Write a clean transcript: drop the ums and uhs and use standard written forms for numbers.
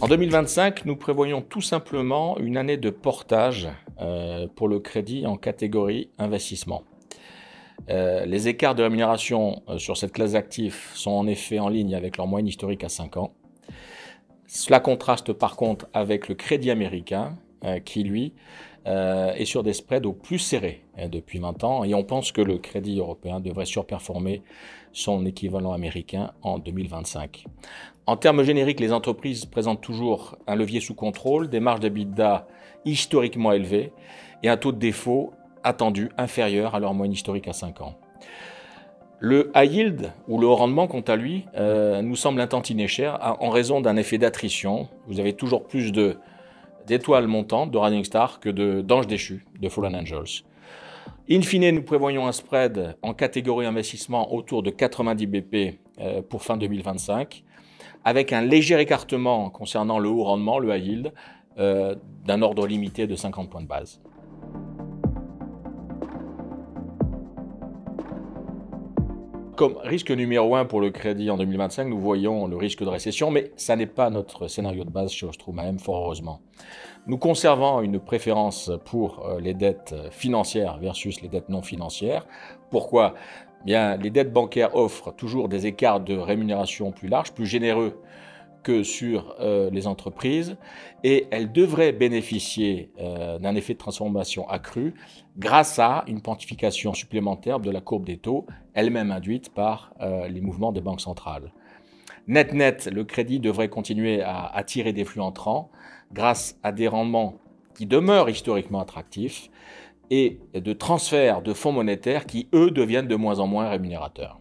En 2025, nous prévoyons tout simplement une année de portage pour le crédit en catégorie investissement. Les écarts de rémunération sur cette classe d'actifs sont en effet en ligne avec leur moyenne historique à 5 ans. Cela contraste par contre avec le crédit américain qui, lui, est sur des spreads au plus serrés depuis 20 ans et on pense que le crédit européen devrait surperformer son équivalent américain en 2025. En termes génériques, les entreprises présentent toujours un levier sous contrôle, des marges d'EBITDA historiquement élevées et un taux de défaut attendu inférieur à leur moyenne historique à 5 ans. Le high yield, ou le haut rendement, quant à lui, nous semble un tantinet cher en raison d'un effet d'attrition. Vous avez toujours plus d'étoiles montantes, de Rising Star, que d'anges déchus, de Fallen Angels. In fine, nous prévoyons un spread en catégorie investissement autour de 90 BP pour fin 2025, avec un léger écartement concernant le haut rendement, le high yield, d'un ordre limité de 50 points de base. Comme risque numéro 1 pour le crédit en 2025, nous voyons le risque de récession, mais ça n'est pas notre scénario de base chez Ostrom, fort heureusement. Nous conservons une préférence pour les dettes financières versus les dettes non financières. Pourquoi ? Bien, les dettes bancaires offrent toujours des écarts de rémunération plus larges, plus généreux que sur les entreprises, et elles devraient bénéficier d'un effet de transformation accru grâce à une quantification supplémentaire de la courbe des taux, elle-même induite par les mouvements des banques centrales. Net, le crédit devrait continuer à attirer des flux entrants grâce à des rendements qui demeurent historiquement attractifs et de transferts de fonds monétaires qui, eux, deviennent de moins en moins rémunérateurs.